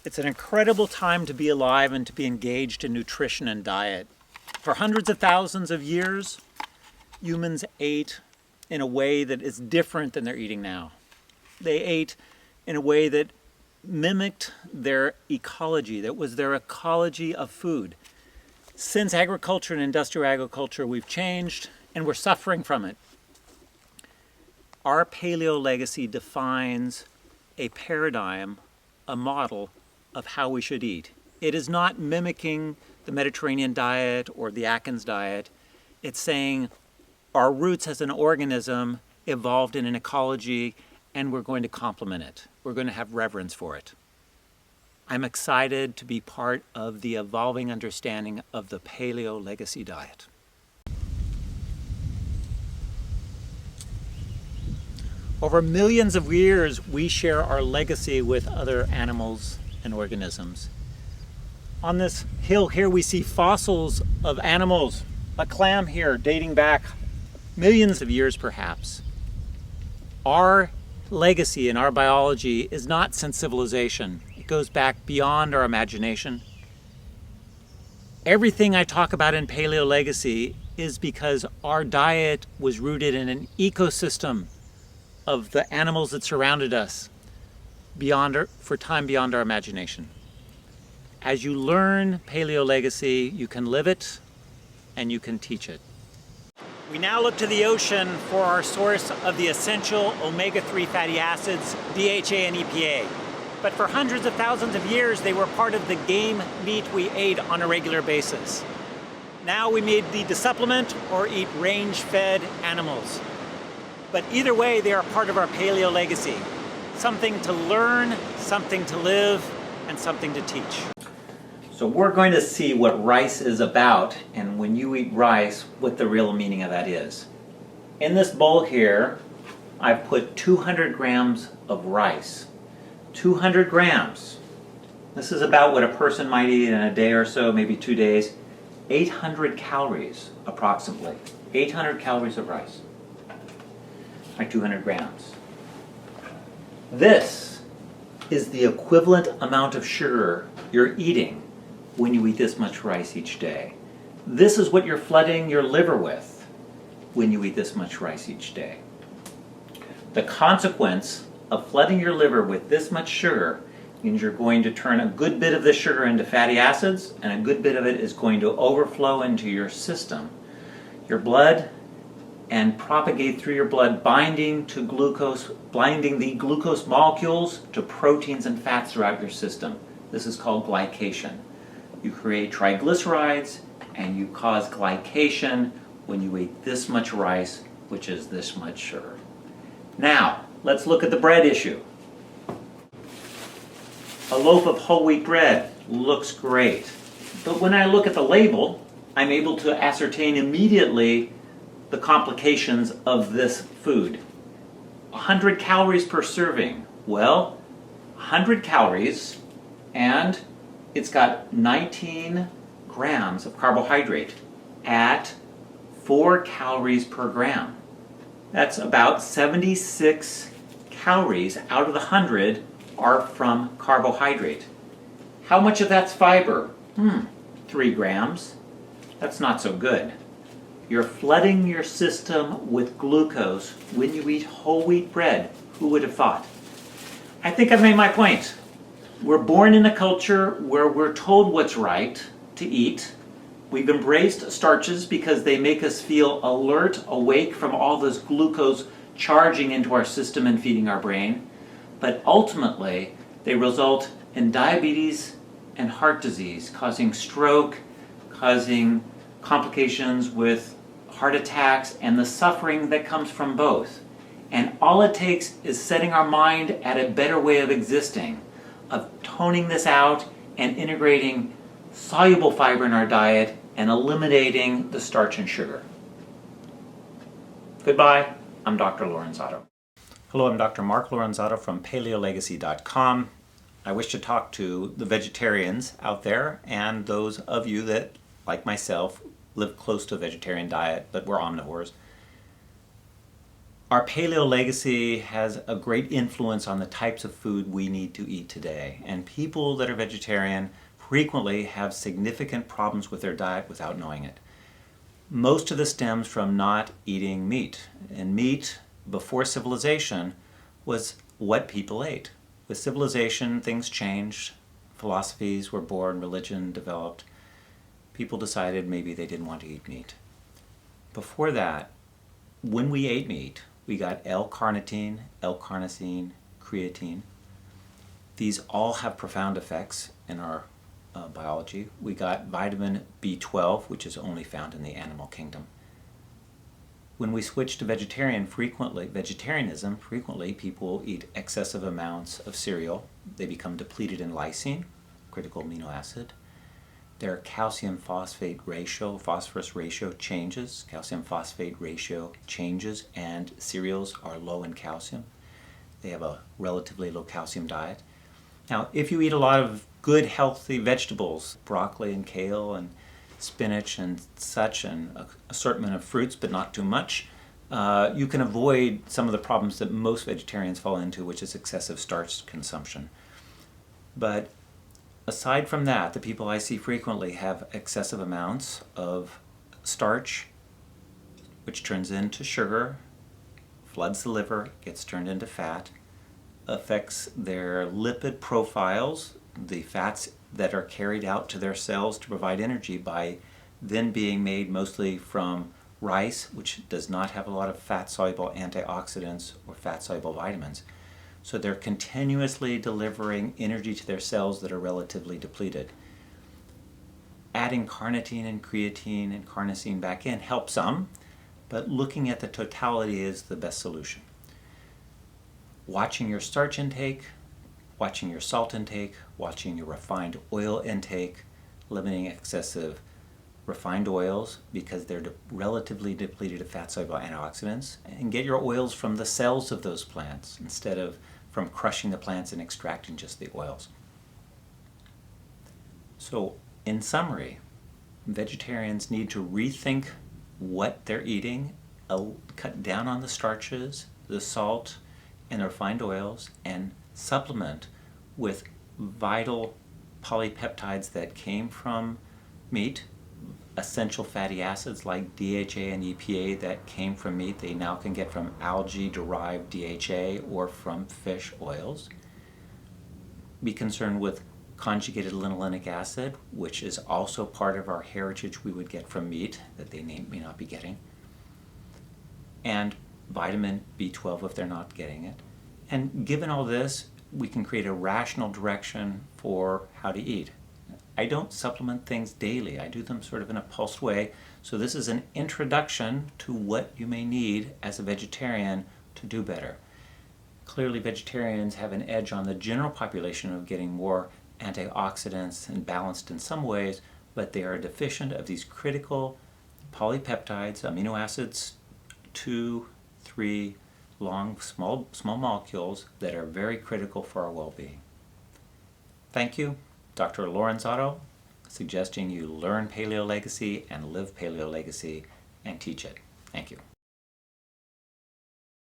It's an incredible time to be alive and to be engaged in nutrition and diet. For hundreds of thousands of years, humans ate in a way that is different than they're eating now. They ate in a way that mimicked their ecology, that was their ecology of food. Since agriculture and industrial agriculture, we've changed and we're suffering from it. Our PaleoLegacy defines a paradigm, a model of how we should eat. It is not mimicking the Mediterranean diet or the Atkins diet. It's saying our roots as an organism evolved in an ecology and we're going to complement it. We're going to have reverence for it. I'm excited to be part of the evolving understanding of the PaleoLegacy diet. Over millions of years, we share our legacy with other animals and organisms. On this hill here, we see fossils of animals, a clam here dating back millions of years perhaps. Our legacy in our biology is not since civilization. It goes back beyond our imagination. Everything I talk about in PaleoLegacy is because our diet was rooted in an ecosystem of the animals that surrounded us for time beyond our imagination. As you learn PaleoLegacy, you can live it and you can teach it. We now look to the ocean for our source of the essential omega-3 fatty acids, DHA and EPA. But for hundreds of thousands of years, they were part of the game meat we ate on a regular basis. Now we may need to supplement or eat range-fed animals. But either way, they are part of our PaleoLegacy. Something to learn, something to live, and something to teach. So we're going to see what rice is about, and when you eat rice, what the real meaning of that is. In this bowl here, I've put 200 grams of rice. 200 grams. This is about what a person might eat in a day or so, maybe 2 days. 800 calories, approximately. 800 calories of rice. 200 grams. This is the equivalent amount of sugar you're eating when you eat this much rice each day. This is what you're flooding your liver with when you eat this much rice each day. The consequence of flooding your liver with this much sugar means you're going to turn a good bit of the sugar into fatty acids, and a good bit of it is going to overflow into your system, your blood, and propagate through your blood, binding the glucose molecules to proteins and fats throughout your system. This is called glycation. You create triglycerides and you cause glycation when you eat this much rice, which is this much sugar. Now, let's look at the bread issue. A loaf of whole wheat bread looks great, but when I look at the label, I'm able to ascertain immediately the complications of this food. 100 calories per serving. Well, 100 calories, and it's got 19 grams of carbohydrate at 4 calories per gram. That's about 76 calories out of the 100 are from carbohydrate. How much of that's fiber? 3 grams. That's not so good. You're flooding your system with glucose when you eat whole wheat bread. Who would have thought? I think I've made my point. We're born in a culture where we're told what's right to eat. We've embraced starches because they make us feel alert, awake from all this glucose charging into our system and feeding our brain. But ultimately, they result in diabetes and heart disease, causing stroke, causing complications with heart attacks, and the suffering that comes from both. And all it takes is setting our mind at a better way of existing, of toning this out and integrating soluble fiber in our diet and eliminating the starch and sugar. Goodbye, I'm Dr. Lorenzato. Hello, I'm Dr. Mark Lorenzato from PaleoLegacy.com. I wish to talk to the vegetarians out there and those of you that, like myself, live close to a vegetarian diet, but we're omnivores. Our paleo legacy has a great influence on the types of food we need to eat today, and people that are vegetarian frequently have significant problems with their diet without knowing it. Most of this stems from not eating meat, and meat before civilization was what people ate. With civilization, things changed, philosophies were born, religion developed. People decided maybe they didn't want to eat meat. Before that, when we ate meat, we got L-carnitine, L-carnosine, creatine. These all have profound effects in our biology. We got vitamin B12, which is only found in the animal kingdom. When we switch to vegetarianism, frequently people eat excessive amounts of cereal. They become depleted in lysine, critical amino acid. Their calcium phosphate ratio, phosphorus ratio changes. Calcium phosphate ratio changes, and cereals are low in calcium. They have a relatively low calcium diet. Now, if you eat a lot of good, healthy vegetables, broccoli and kale and spinach and such, and an assortment of fruits, but not too much, you can avoid some of the problems that most vegetarians fall into, which is excessive starch consumption. But aside from that, the people I see frequently have excessive amounts of starch, which turns into sugar, floods the liver, gets turned into fat, affects their lipid profiles, the fats that are carried out to their cells to provide energy by then being made mostly from rice, which does not have a lot of fat-soluble antioxidants or fat-soluble vitamins. So they're continuously delivering energy to their cells that are relatively depleted. Adding carnitine and creatine and carnosine back in helps some, but looking at the totality is the best solution. Watching your starch intake, watching your salt intake, watching your refined oil intake, limiting excessive refined oils because they're relatively depleted of fat-soluble antioxidants, and get your oils from the cells of those plants instead of from crushing the plants and extracting just the oils. So, in summary, vegetarians need to rethink what they're eating, cut down on the starches, the salt, and the refined oils, and supplement with vital polypeptides that came from meat, essential fatty acids like DHA and EPA that came from meat. They now can get from algae-derived DHA or from fish oils. Be concerned with conjugated linolenic acid, which is also part of our heritage we would get from meat that they may not be getting. And vitamin B12 if they're not getting it. And given all this, we can create a rational direction for how to eat. I don't supplement things daily. I do them sort of in a pulsed way. So this is an introduction to what you may need as a vegetarian to do better. Clearly vegetarians have an edge on the general population of getting more antioxidants and balanced in some ways, but they are deficient of these critical polypeptides, amino acids, 2, 3 long, small molecules that are very critical for our well-being. Thank you. Dr. Lorenzatto, suggesting you learn PaleoLegacy and live PaleoLegacy and teach it. Thank you.